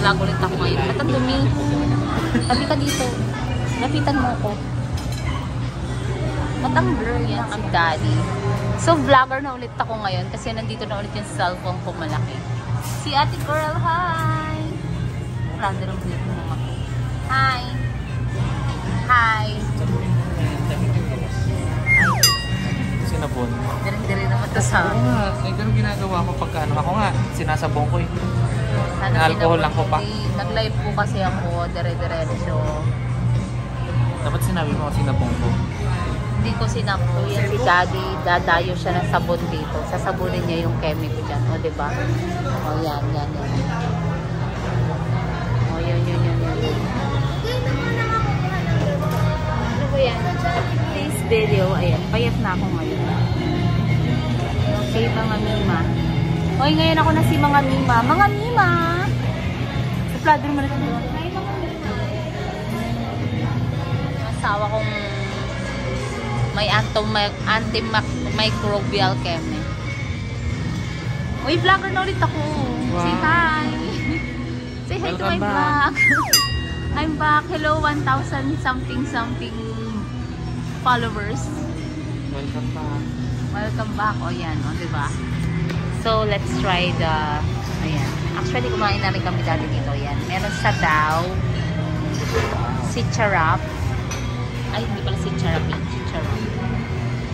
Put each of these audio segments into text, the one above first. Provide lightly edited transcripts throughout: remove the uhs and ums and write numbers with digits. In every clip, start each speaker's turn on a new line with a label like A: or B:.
A: Nag-vlog ulit ako ngayon. At ang dumi. Tabi ka dito. Lapitan mo ako. At ang blur yan ang daddy. So, vlogger na ulit ako ngayon kasi nandito na ulit yung cellphone ko malaki. Si ate girl, hi! Vlogger ang ulit mo mga. Hi! Hi!
B: Sinabon.
A: Diri-diri naman to sa...
B: Oo nga, eh, ganun ginagawa ko pagka ano. Ako nga, sinasabong ko eh. Na-alcohol lang ko pa.
A: Nag-live po kasi ako, dire-diretso.
B: Dapat sinabi mo sinabong ko.
A: Hindi ko sinampo yan si daddy, dadayo siya ng sabon dito. Sasabunin niya yung chemical dyan. O, diba? O, yan. O, yun. Ano ba yan? This video, ayan, payat na ako ngayon. Okay, mga mima. Hoy, ngayon ako na si mga mima. Mga mima! Sa platter mo na ito. Hi, mga mima. Asawa kong may antimicrobial chemi. Uy, vlogger na ulit ako.
B: Wow.
A: Say hi. Say hi to my vlog. I'm back. Hello, 1,000 something followers.
B: Welcome back.
A: Welcome back. O yan, o diba? So, let's try the, ayan. Actually, kumain na rin kami dati dito. Ayan. Meron sa Daw. Si Charap. Ay, hindi pala si Charap. Si Charap.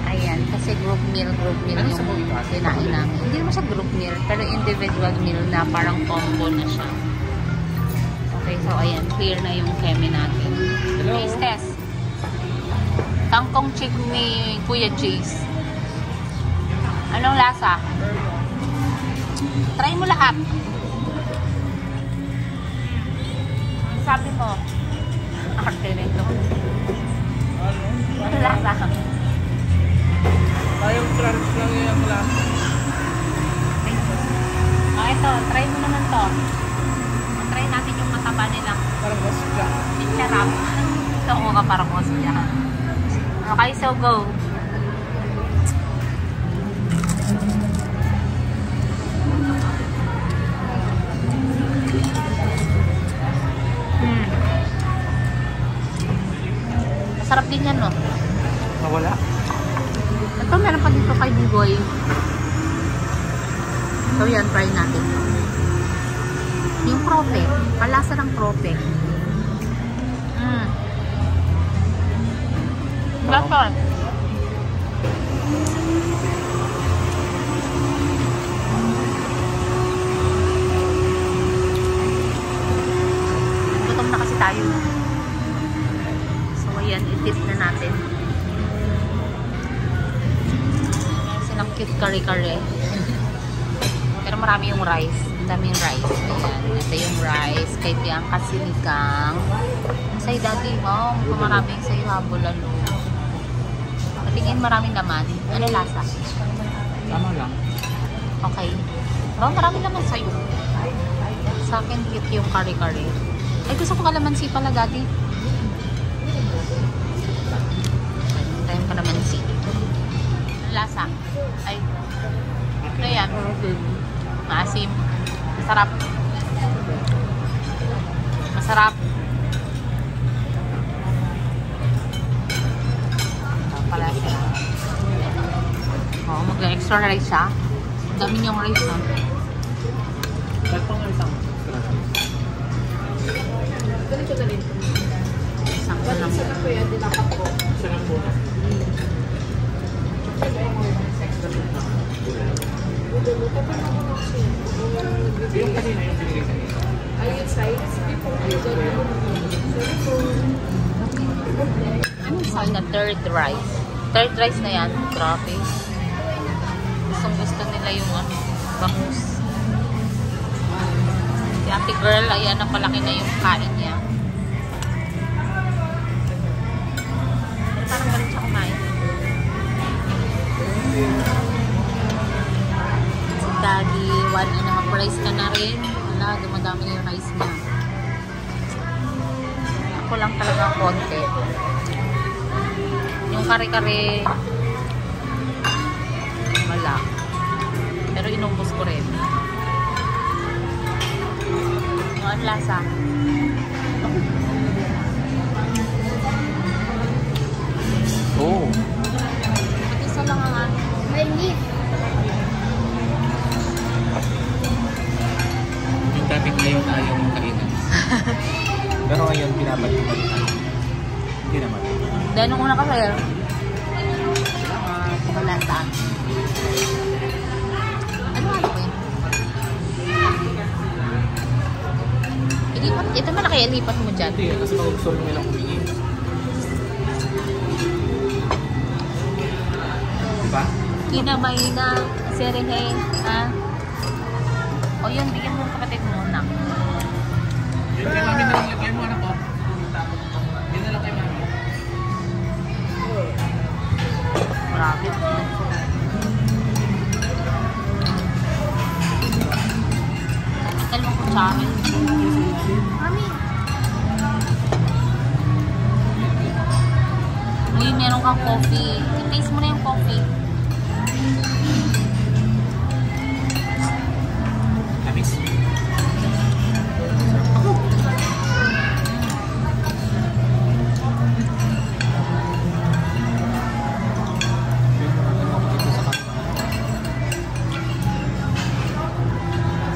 A: Ayan. Kasi group meal
B: ano
A: yung kinain namin. Hindi naman siya group meal. Pero individual meal na parang combo na siya. Okay, so ayan. Clear na yung chemi natin.
B: Hello.
A: Taste test. Kangkong chick ni Kuya Jace. Anong lasa? Try mo lahat. Sabi mo. Arte na ito. Ano lasa?
B: Tayong crunch lang yung lasa.
A: Ito. Try mo naman to. Try natin yung mataba nila.
B: Parang masika.
A: Charap. Ito ko ka parang masika. Okay, so go. Masarap din yan, no?
B: Nawala.
A: Ito, meron pa dito kay Buboy. So, yan, try natin. Yung prope. Palasa ng prope. Lasa. Gutom na kasi tayo. So, ayan, i-dip na natin. Meron silang cute kare-kare. Pero marami yung rice. Ang daming rice. Ayan. Ito yung rice. Kay Bianca Sinigang. Say, daddy, oh, maraming sa'yo habol-alo. Patingin maraming laman. Ano lasa?
B: Tama lang.
A: Okay. Oh, maraming laman sa'yo. Sa akin, cute yung kare-kare. Ay, gusto ko kalamansi pala, daddy. Tayo kalamansi. Ano lasa? Ay. Ano yan? Maasim. Masarap. Masarap. Pala siya. Oh, mag-extra rice siya. Dami niyong rice, no?
B: Ba't pang isang
A: Ganito na rin. Isang ko lang.
C: Sarap ko yan, dinapat ko.
B: Sarap po na. Yung kanina yung binigay sa iyo.
C: Ayun, sides.
A: Anong sign na third rice? Third rice na yan. Grabe. Gustong gusto nila yung bangus. Si ate girl, ayan na palaki na yung kain niya. Parang galing siya kumain. Si daddy, 1.5 rice ka na rin. Wala, dumadami na yung rice niya. Ako lang talaga konti. Yung kare-kare wala. Pero inubos ko rin. Yung ano ang lasa.
B: Oo.
A: Ba't isa lang ang ano?
C: Mainit.
B: Yung dating ayaw na ayaw mong kainan. Pero ngayon, binabalik tayo. Hindi naman.
A: Dahil nung una kasi, wala sa akin. Ano nga ba yun? Ilipat, ito man na kaya lipat mo dyan.
B: Hindi, kasi pag gusto mo nilang humingi. Diba?
A: Kinamay na, serehe, ha? O yun, bigyan mo kapatid mo na.
B: Yun kay mami na lang lagyan mo, anak ko. Yun na lang kay mami.
A: Grabe. Tatikal mo kutsara.
C: Mami.
A: Uy, meron kang coffee. I-taste mo na yung coffee.
B: Tamis.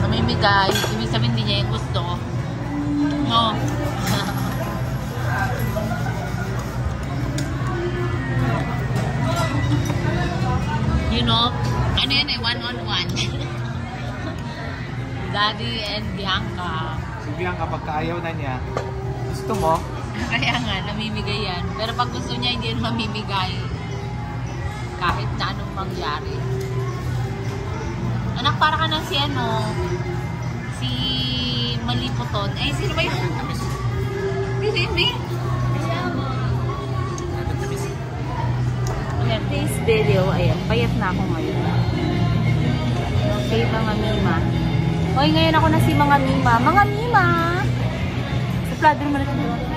A: Namimigay. Ibig sabihin hindi niya yung gusto. No. You know, ano yan eh, one-on-one. Daddy and Bianca.
B: Si Bianca, pagka ayaw na niya, gusto mo,
A: Kaya nga, namimigay yan. Pero pag gusto niya, hindi yan mamimigay. Kahit na anong mangyari. Anak, para ka na si ano, si Maliputon. Ay, sino ba yun?
B: tamis.
A: Hindi.
B: Tamis.
A: Ayan, taste video. Ayan, payat na ako ngayon. Okay, mga Mima. Hoy, ngayon ako na si mga Mima. Mga Mima! Suplado naman ito.